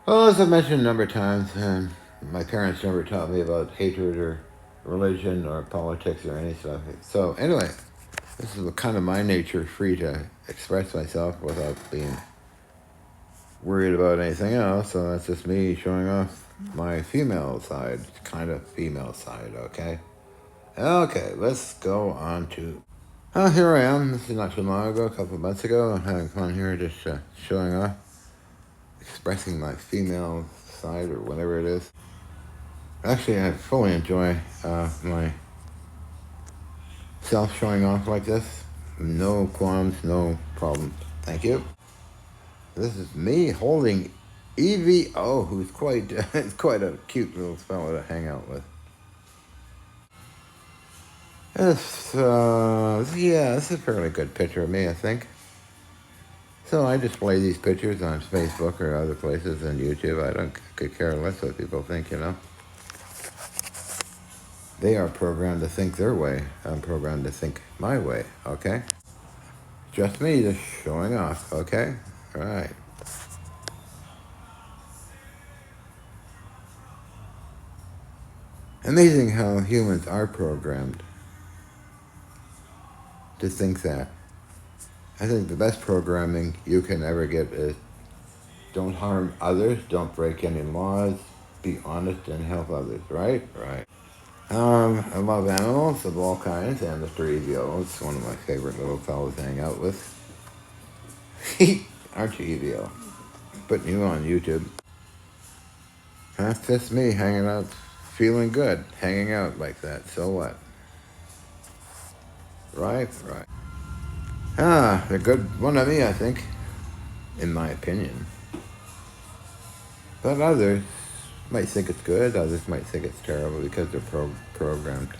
Well, as I mentioned a number of times, my parents never taught me about hatred or religion or politics or any stuff. So anyway, this is kind of my nature, free to express myself without being worried about anything else. So that's just me showing off my female side, kind of female side, okay? Okay, let's go on to... Oh, here I am. This is not too long ago, a couple of months ago. I'm having fun here, just showing off, expressing my female side or whatever it is. Actually, I fully enjoy my self showing off like this. No qualms, no problem. Thank you. This is me holding EVO, who's quite quite a cute little fellow to hang out with. Yeah, this is a fairly good picture of me, I think. So I display these pictures on Facebook or other places on YouTube. I don't could care less what people think, you know. They are programmed to think their way. I'm programmed to think my way, okay? Just me, just showing off, okay? All right. Amazing how humans are programmed to think that. I think the best programming you can ever get is don't harm others, don't break any laws, be honest and help others, right? Right. I love animals of all kinds, and Mr. EVO is one of my favorite little fellows to hang out with. Aren't you, EVO? Putting you on YouTube. That's just me hanging out, feeling good, hanging out like that. So what? Right, right. They're good one of me, I think, in my opinion. But others might think it's good, others might think it's terrible because they're programmed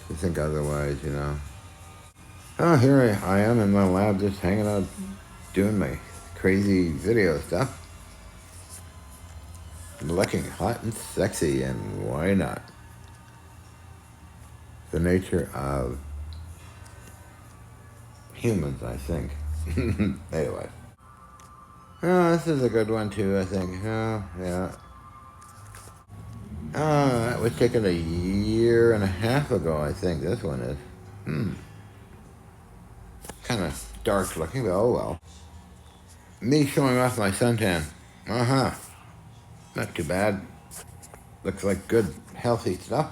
to think otherwise, you know. Oh, here I am in my lab just hanging out, doing my crazy video stuff. Looking hot and sexy, and why not? The nature of humans, I think. Anyway. Oh, this is a good one too, I think. Oh, yeah. Oh, that was taken a year and a half ago, I think this one is. Kind of dark looking, but oh well. Me showing off my suntan. Uh-huh. Not too bad. Looks like good, healthy stuff.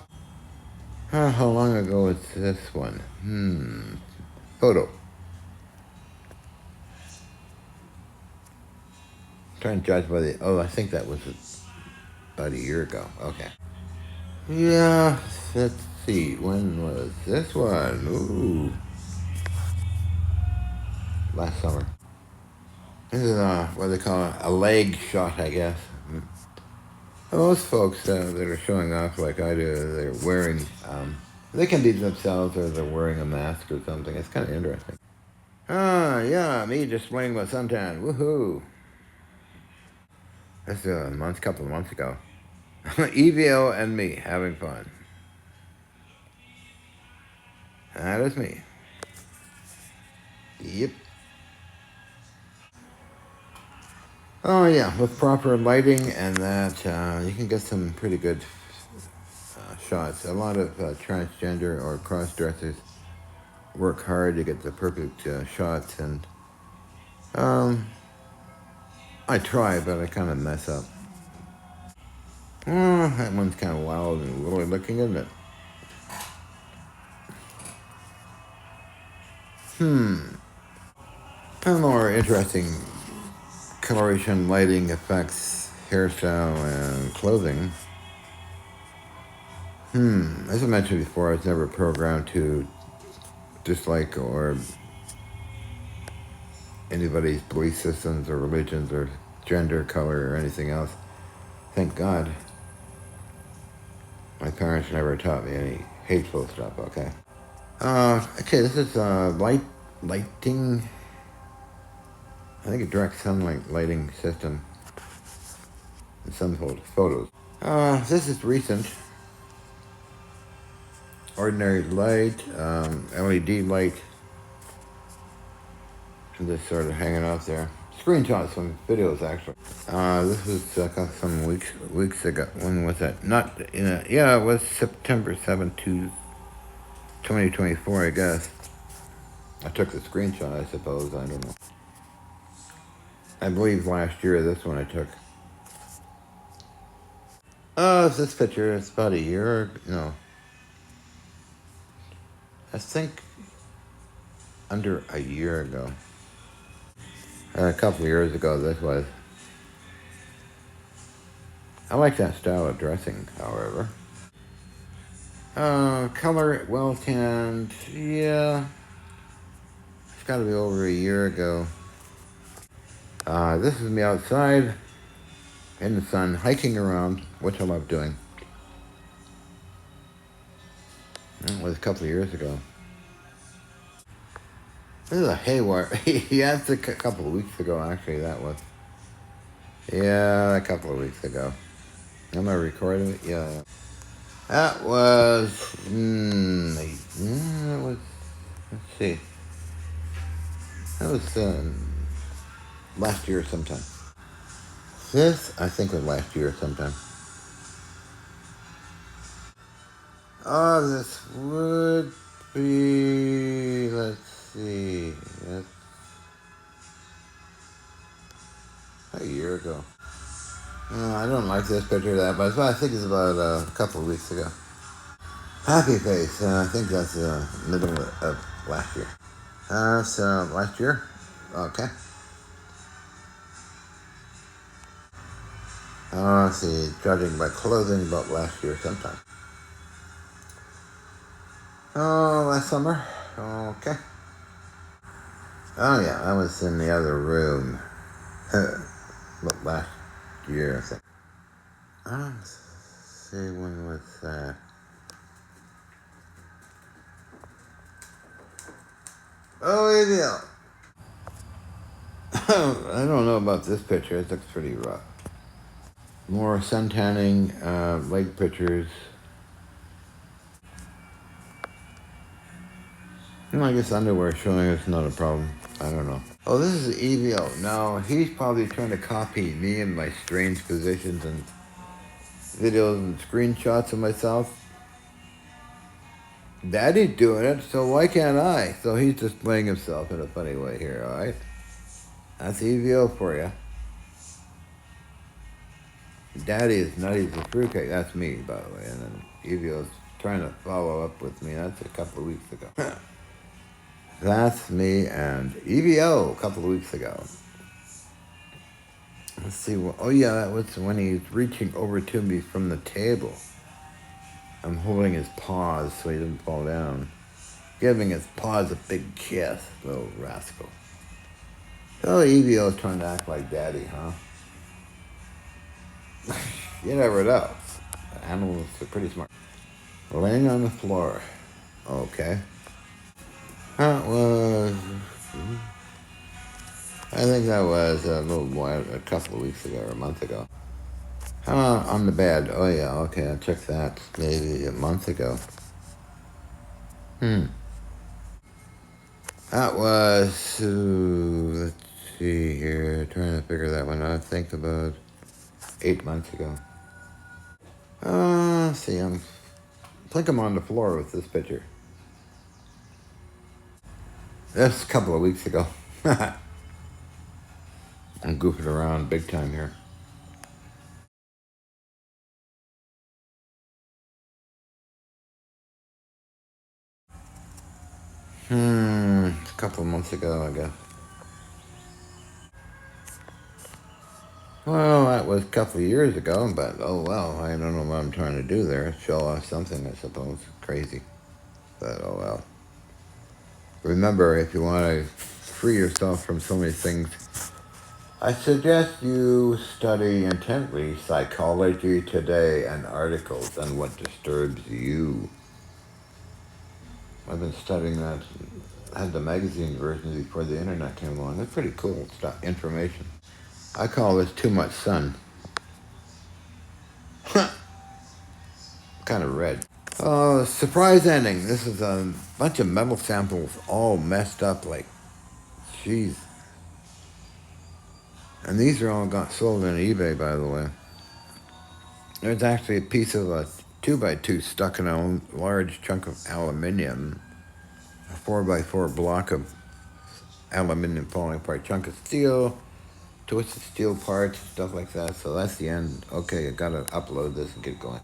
How long ago was this one? Photo. Trying to judge by the... Oh, I think that was about a year ago. Okay. Yeah, let's see. When was this one? Ooh. Last summer. This is what they call a leg shot, I guess. Most folks that are showing off like I do, they're wearing... they can be themselves or they're wearing a mask or something. It's kind of interesting. Yeah, me displaying my suntan. Woohoo. That's a couple of months ago. EVO and me having fun. That is me. Yep. Oh yeah, with proper lighting and that, you can get some pretty good shots. A lot of transgender or cross-dressers work hard to get the perfect shots, and I try, but I kind of mess up. That one's kind of wild and woolly looking, isn't it? A more interesting coloration, lighting effects, hairstyle, and clothing. As I mentioned before, I was never programmed to dislike or anybody's belief systems or religions or gender, color, or anything else. Thank God. My parents never taught me any hateful stuff, okay? Okay, this is lighting. I think a direct sunlight lighting system in some photos. This is recent. Ordinary light, LED light, and just sort of hanging out there. screenshots from videos actually. This was some weeks ago. When was that? Not yeah, it was September 7th, 2024, I guess. I took the screenshot, I suppose. I don't know. I believe last year this one I took. Oh, it's this picture. It's about a year. No, I think under a year ago. A couple of years ago, this was. I like that style of dressing, however. Color, well tanned. Yeah, it's got to be over a year ago. This is me outside in the sun, hiking around, which I love doing. It was a couple of years ago. This is a haywire. Yeah, it's a couple of weeks ago, actually, that was. Yeah, a couple of weeks ago. Am I recording it? Yeah. That was. That was. Let's see. That was last year sometime. This, I think, was last year sometime. Oh, this would be. Let's see. That's a year ago. I don't like this picture that much, but I think it's about a couple of weeks ago. Happy face. I think that's middle of last year. So last year. Okay. Let's see. Judging by clothing, about last year sometime. Oh, last summer. Okay. Oh yeah, I was in the other room. But last year, I think. Let's see, when was that? Oh, yeah. I don't know about this picture. It looks pretty rough. More sun tanning, leg pictures. I guess underwear showing is not a problem. I don't know. Oh, this is EVO. Now, he's probably trying to copy me and my strange positions and videos and screenshots of myself. Daddy's doing it, so why can't I? So he's just playing himself in a funny way here, alright? That's EVO for you. Daddy is nutty as a fruitcake. That's me, by the way. And then EVO's trying to follow up with me. That's a couple of weeks ago. That's me and EVO a couple of weeks ago. Let's see. Oh, yeah, that was when he's reaching over to me from the table. I'm holding his paws so he doesn't fall down. Giving his paws a big kiss, little rascal. Oh, EVO's trying to act like daddy, huh? You never know. Animals are pretty smart. Laying on the floor. Okay. That was. I think that was a little while, a couple of weeks ago or a month ago. On the bed. Oh, yeah, okay, I checked that maybe a month ago. That was. Let's see here. Trying to figure that one out. I think about 8 months ago. See, I think I'm on the floor with this picture. That's a couple of weeks ago. I'm goofing around big time here. It's a couple of months ago, I guess. Well, that was a couple of years ago, but oh well, I don't know what I'm trying to do there. Show off something, I suppose. Crazy. But oh well. Remember, if you want to free yourself from so many things, I suggest you study intently Psychology Today and articles on what disturbs you. I've been studying that. I had the magazine version before the internet came along. It's pretty cool stuff, information. I call this too much sun. Kind of red. Surprise ending. This is a bunch of metal samples all messed up like, jeez. And these are all got sold on eBay, by the way. There's actually a piece of a 2x2 stuck in a large chunk of aluminium, a 4x4 block of aluminium falling apart, chunk of steel, twisted steel parts, stuff like that. So that's the end. Okay, I gotta upload this and get going.